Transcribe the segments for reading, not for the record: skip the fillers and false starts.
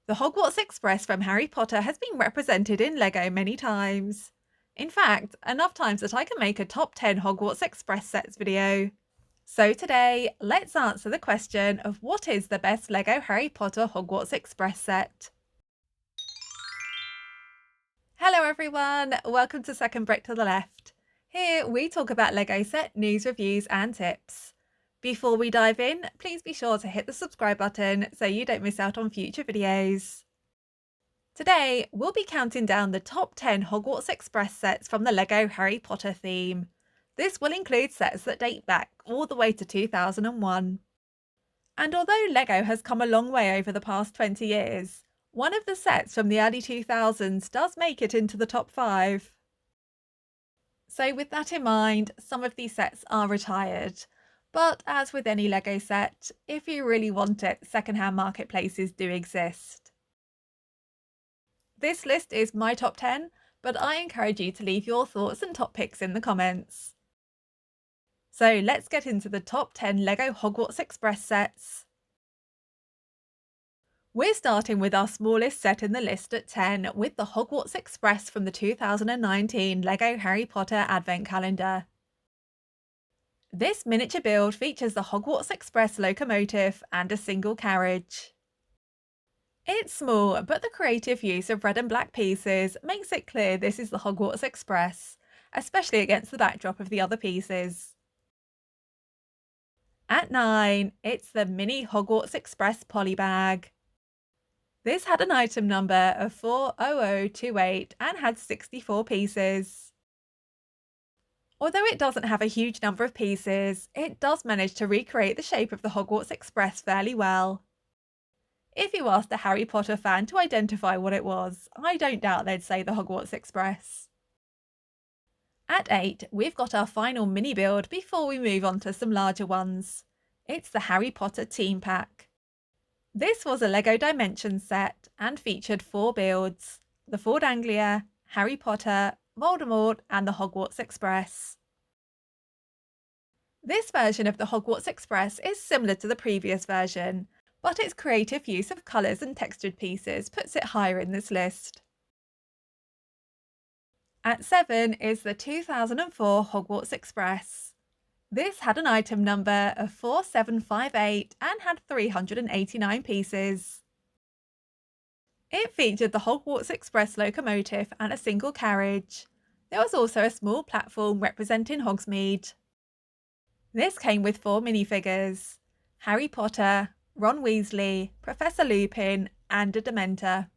The Hogwarts Express from Harry Potter has been represented in LEGO many times. In fact, enough times that I can make a top 10 Hogwarts Express sets video. So today, let's answer the question of what is the best LEGO Harry Potter Hogwarts Express set. Hello everyone, welcome to Second Brick to the Left. Here we talk about LEGO set news, reviews and tips. Before we dive in, please be sure to hit the subscribe button so you don't miss out on future videos. Today, we'll be counting down the top 10 Hogwarts Express sets from the LEGO Harry Potter theme. This will include sets that date back all the way to 2001. And although LEGO has come a long way over the past 20 years, one of the sets from the early 2000s does make it into the top 5. So with that in mind, some of these sets are retired. But as with any LEGO set, if you really want it, secondhand marketplaces do exist. This list is my top 10, but I encourage you to leave your thoughts and top picks in the comments. So let's get into the top 10 LEGO Hogwarts Express sets. We're starting with our smallest set in the list at 10 with the Hogwarts Express from the 2019 LEGO Harry Potter Advent Calendar. This miniature build features the Hogwarts Express locomotive and a single carriage. It's small, but the creative use of red and black pieces makes it clear this is the Hogwarts Express, especially against the backdrop of the other pieces. At 9, it's the mini Hogwarts Express polybag. This had an item number of 40028 and had 64 pieces. Although it doesn't have a huge number of pieces, it does manage to recreate the shape of the Hogwarts Express fairly well. If you asked a Harry Potter fan to identify what it was, I don't doubt they'd say the Hogwarts Express. At 8, we've got our final mini build before we move on to some larger ones. It's the Harry Potter Team Pack. This was a LEGO Dimensions set and featured 4 builds: the Ford Anglia, Harry Potter, Voldemort and the Hogwarts Express. This version of the Hogwarts Express is similar to the previous version, but its creative use of colours and textured pieces puts it higher in this list. At 7 is the 2004 Hogwarts Express. This had an item number of 4758 and had 389 pieces. It featured the Hogwarts Express locomotive and a single carriage. There was also a small platform representing Hogsmeade. This came with 4 minifigures: Harry Potter, Ron Weasley, Professor Lupin and a Dementor.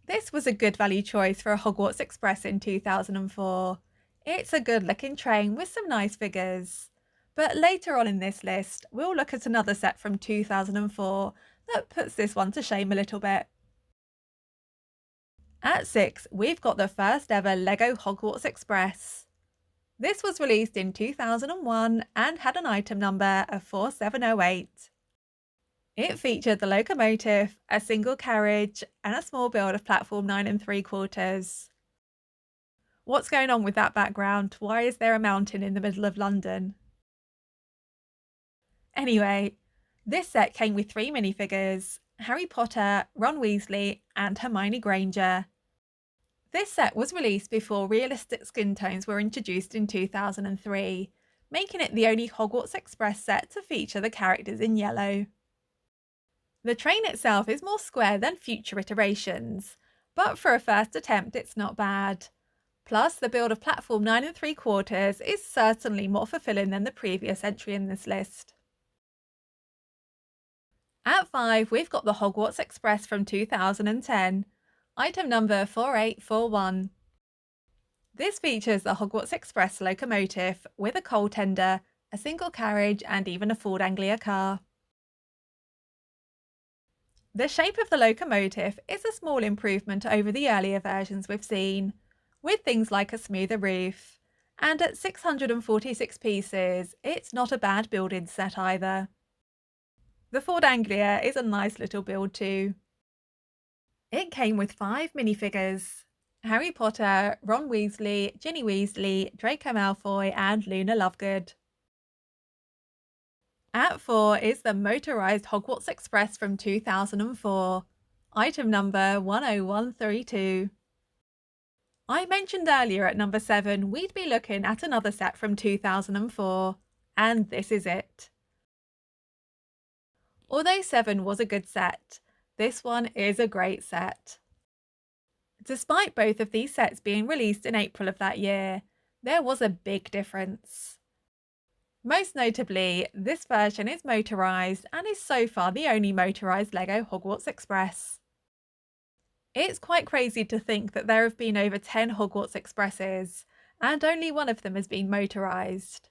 This was a good value choice for a Hogwarts Express in 2004. It's a good looking train with some nice figures. But later on in this list, we'll look at another set from 2004 that puts this one to shame a little bit. At 6, we've got the first ever LEGO Hogwarts Express. This was released in 2001 and had an item number of 4708. It featured the locomotive, a single carriage and a small build of platform 9 3/4. What's going on with that background? Why is there a mountain in the middle of London? Anyway, this set came with 3 minifigures: Harry Potter, Ron Weasley and Hermione Granger. This set was released before realistic skin tones were introduced in 2003, making it the only Hogwarts Express set to feature the characters in yellow. The train itself is more square than future iterations, but for a first attempt it's not bad. Plus, the build of platform 9 3/4 is certainly more fulfilling than the previous entry in this list. At 5, we've got the Hogwarts Express from 2010, item number 4841. This features the Hogwarts Express locomotive with a coal tender, a single carriage and even a Ford Anglia car. The shape of the locomotive is a small improvement over the earlier versions we've seen, with things like a smoother roof, and at 646 pieces, it's not a bad build-in set either. The Ford Anglia is a nice little build too. It came with 5 minifigures: Harry Potter, Ron Weasley, Ginny Weasley, Draco Malfoy and Luna Lovegood. At 4 is the motorised Hogwarts Express from 2004. Item number 10132. I mentioned earlier at number 7 we'd be looking at another set from 2004, and this is it. Although 7 was a good set, this one is a great set. Despite both of these sets being released in April of that year, there was a big difference. Most notably, this version is motorised and is so far the only motorised Lego Hogwarts Express. It's quite crazy to think that there have been over 10 Hogwarts Expresses, and only one of them has been motorised.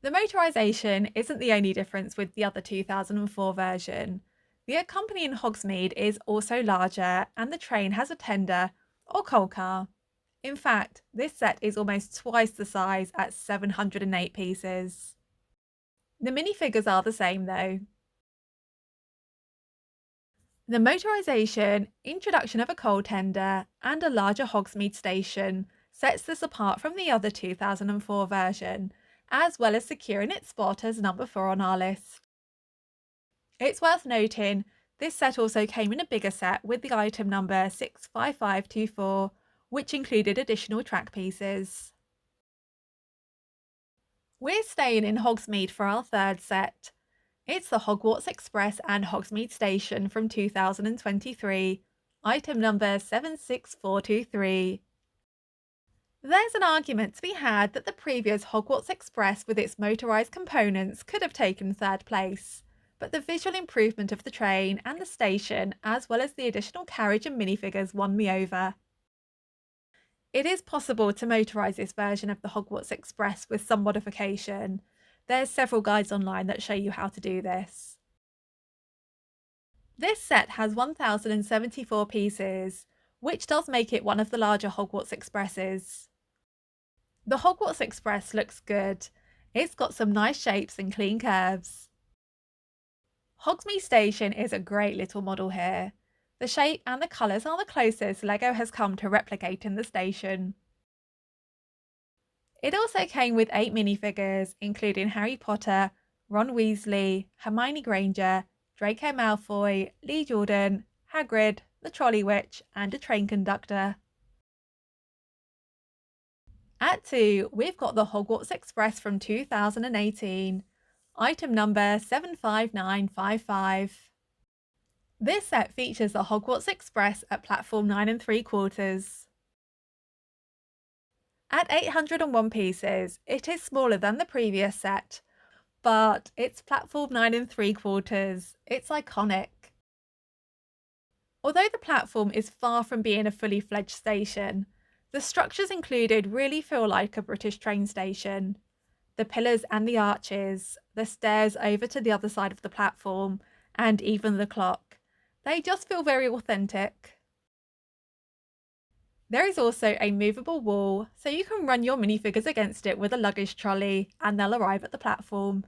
The motorisation isn't the only difference with the other 2004 version. The accompanying Hogsmeade is also larger, and the train has a tender or coal car. In fact, this set is almost twice the size at 708 pieces. The minifigures are the same though. The motorisation, introduction of a coal tender, and a larger Hogsmeade station sets this apart from the other 2004 version, as well as securing its spot as number 4 on our list. It's worth noting, this set also came in a bigger set with the item number 65524, which included additional track pieces. We're staying in Hogsmeade for our third set. It's the Hogwarts Express and Hogsmeade Station from 2023, item number 76423. There's an argument to be had that the previous Hogwarts Express with its motorised components could have taken third place, but the visual improvement of the train and the station, as well as the additional carriage and minifigures, won me over. It is possible to motorise this version of the Hogwarts Express with some modification. There's several guides online that show you how to do this. This set has 1074 pieces, which does make it one of the larger Hogwarts Expresses. The Hogwarts Express looks good. It's got some nice shapes and clean curves. Hogsmeade Station is a great little model here. The shape and the colours are the closest Lego has come to replicating the station. It also came with 8 minifigures, including Harry Potter, Ron Weasley, Hermione Granger, Draco Malfoy, Lee Jordan, Hagrid, the Trolley Witch, and a train conductor. At 2, we've got the Hogwarts Express from 2018, item number 75955. This set features the Hogwarts Express at platform 9 3/4. At 801 pieces, it is smaller than the previous set, but it's platform 9 3/4. It's iconic. Although the platform is far from being a fully fledged station, the structures included really feel like a British train station. The pillars and the arches, the stairs over to the other side of the platform, and even the clock. They just feel very authentic. There is also a movable wall, so you can run your minifigures against it with a luggage trolley and they'll arrive at the platform.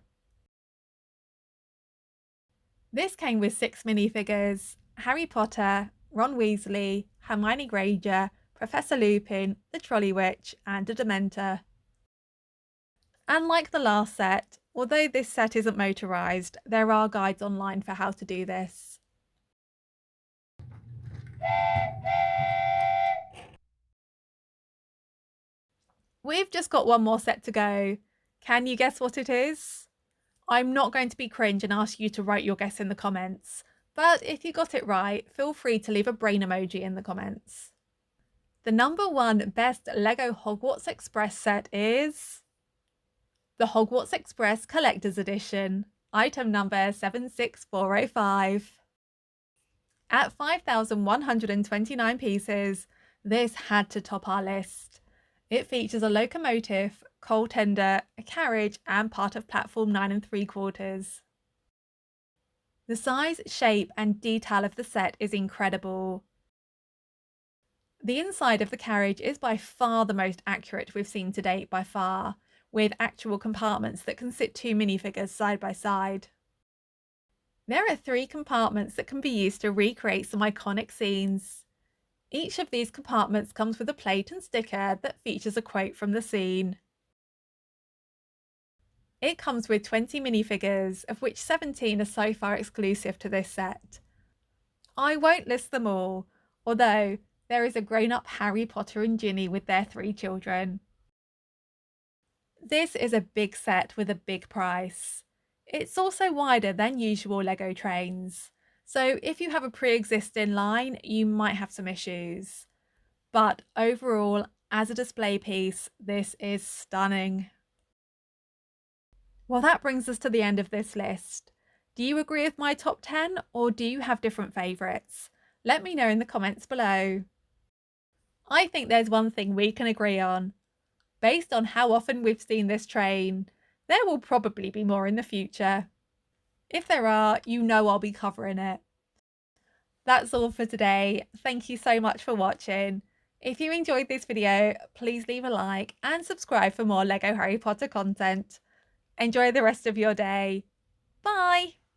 This came with 6 minifigures: Harry Potter, Ron Weasley, Hermione Granger, Professor Lupin, the Trolley Witch, and a Dementor. And like the last set, although this set isn't motorised, there are guides online for how to do this. We've just got one more set to go. Can you guess what it is? I'm not going to be cringe and ask you to write your guess in the comments, but if you got it right, feel free to leave a brain emoji in the comments. The number 1 best Lego Hogwarts Express set is the Hogwarts Express Collector's Edition, item number 76405. At 5,129 pieces, this had to top our list. It features a locomotive, coal tender, a carriage, and part of platform 9 3/4. The size, shape, and detail of the set is incredible. The inside of the carriage is by far the most accurate we've seen to date by far, with actual compartments that can sit 2 minifigures side by side. There are 3 compartments that can be used to recreate some iconic scenes. Each of these compartments comes with a plate and sticker that features a quote from the scene. It comes with 20 minifigures, of which 17 are so far exclusive to this set. I won't list them all, although there is a grown-up Harry Potter and Ginny with their 3 children. This is a big set with a big price. It's also wider than usual Lego trains, so if you have a pre-existing line, you might have some issues. But overall, as a display piece, this is stunning. Well, that brings us to the end of this list. Do you agree with my top 10 or do you have different favourites? Let me know in the comments below. I think there's one thing we can agree on. Based on how often we've seen this train, there will probably be more in the future. If there are, you know I'll be covering it. That's all for today. Thank you so much for watching. If you enjoyed this video, please leave a like and subscribe for more Lego Harry Potter content. Enjoy the rest of your day. Bye!